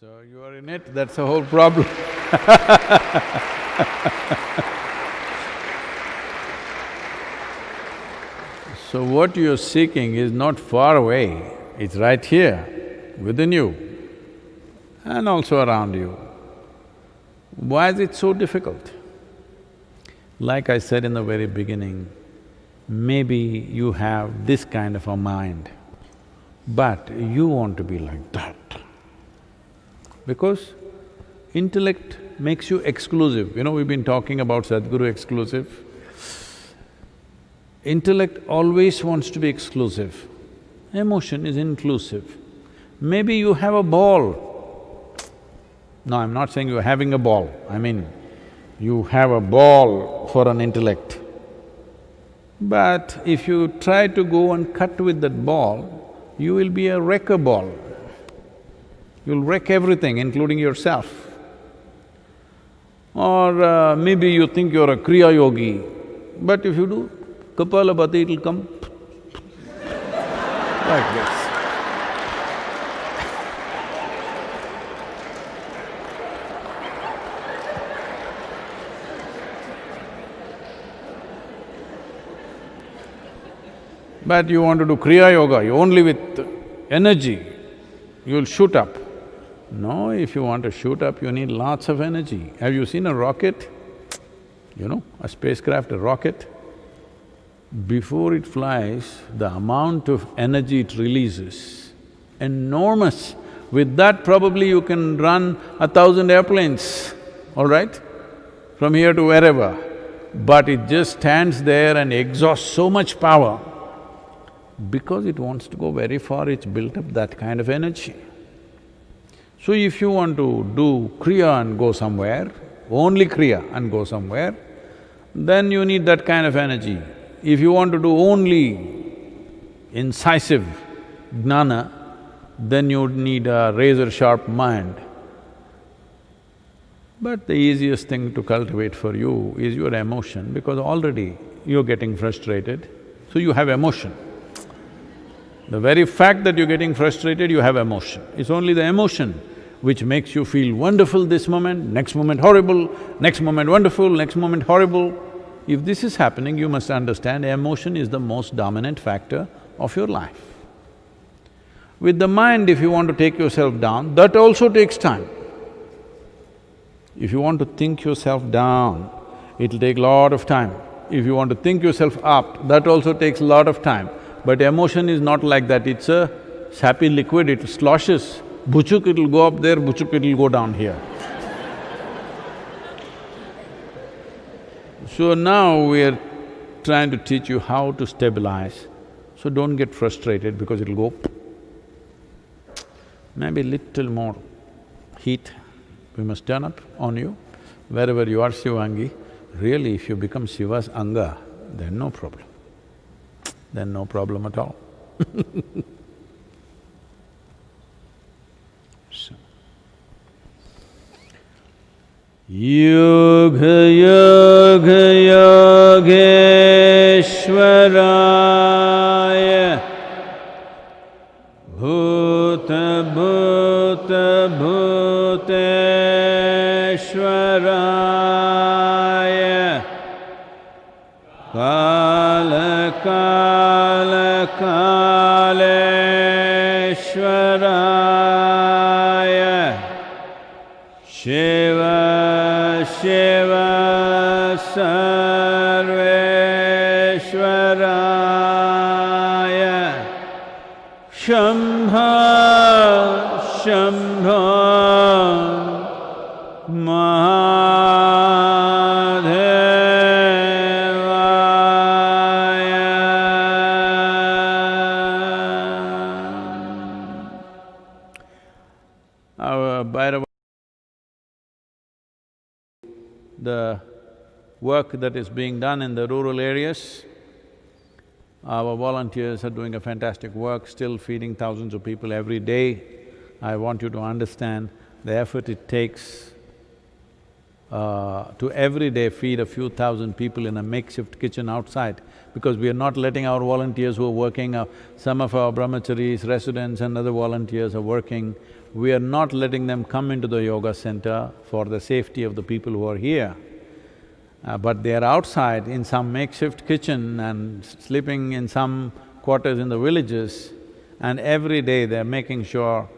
So you are in it, that's the whole problem. So what you're seeking is not far away, it's right here, within you and also around you. Why is it so difficult? Like I said in the very beginning, maybe you have this kind of a mind, but you want to be like that. Because intellect makes you exclusive. You know, we've been talking about Sadhguru Exclusive. Intellect always wants to be exclusive. Emotion is inclusive. Maybe you have a ball. No, I'm not saying you're having a ball, I mean, you have a ball for an intellect. But if you try to go and cut with that ball, you will be a wrecker ball. You'll wreck everything, including yourself. Or maybe you think you're a Kriya Yogi, but if you do Kapalabhati, it'll come like this. But you want to do Kriya Yoga, you only with energy, you'll shoot up. No, if you want to shoot up, you need lots of energy. Have you seen a rocket? You know, a spacecraft, a rocket? Before it flies, the amount of energy it releases, enormous. With that, probably you can run 1,000 airplanes, all right? From here to wherever. But it just stands there and exhausts so much power. Because it wants to go very far, it's built up that kind of energy. So if you want to do Kriya and go somewhere, only Kriya and go somewhere, then you need that kind of energy. If you want to do only incisive jnana, then you need a razor-sharp mind. But the easiest thing to cultivate for you is your emotion, because already you're getting frustrated, so you have emotion. The very fact that you're getting frustrated, you have emotion. It's only the emotion which makes you feel wonderful this moment, next moment horrible, next moment wonderful, next moment horrible. If this is happening, you must understand emotion is the most dominant factor of your life. With the mind, if you want to take yourself down, that also takes time. If you want to think yourself down, it'll take a lot of time. If you want to think yourself up, that also takes a lot of time. But emotion is not like that, it's a sappy liquid, it sloshes. Buchuk, it'll go up there, buchuk, it'll go down here. So now we're trying to teach you how to stabilize, so don't get frustrated because it'll go maybe little more heat we must turn up on you. Wherever you are Shivangi, really if you become Shiva's Anga, then no problem. Then no problem at all. So. Yoga yoga yogeeshwaraya bhuta bhuta bhuteshwaraya kala kala kaleshwaraya Shiva Shiva Sarveshwaraya Shambha Shambha the work that is being done in the rural areas. Our volunteers are doing a fantastic work, still feeding thousands of people every day. I want you to understand the effort it takes to every day feed a few thousand people in a makeshift kitchen outside, because we are not letting our volunteers who are working, some of our brahmacharis, residents and other volunteers are working, we are not letting them come into the yoga center for the safety of the people who are here. But they are outside in some makeshift kitchen and sleeping in some quarters in the villages, and every day they're making sure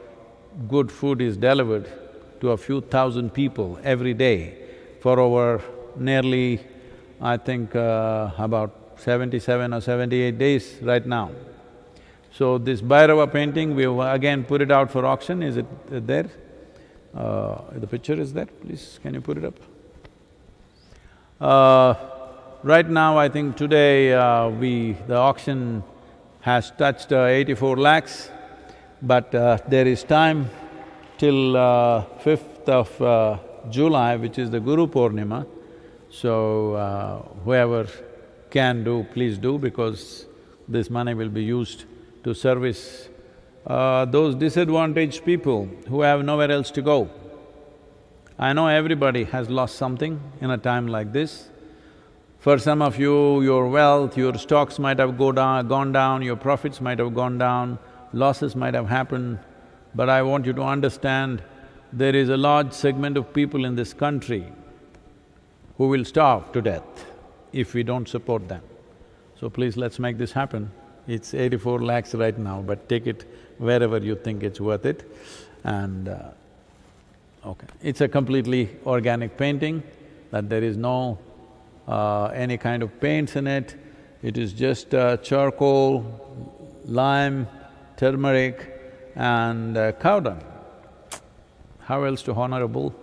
good food is delivered to a few thousand people every day for over nearly, I think, about 77 or 78 days right now. So this Bhairava painting, we've again put it out for auction. Is it there? The picture is there, please, can you put it up? Right now, I think today the auction has touched 84 lakhs, but there is time till 5th of July, which is the Guru Purnima. So whoever can do, please do, because this money will be used to service those disadvantaged people who have nowhere else to go. I know everybody has lost something in a time like this. For some of you, your wealth, your stocks might have gone down, your profits might have gone down, losses might have happened, but I want you to understand there is a large segment of people in this country who will starve to death if we don't support them. So please, let's make this happen. It's 84 lakhs right now, but take it wherever you think it's worth it. And okay, it's a completely organic painting, that there is no any kind of paints in it. It is just charcoal, lime, turmeric and cow dung. How else to honor a bull?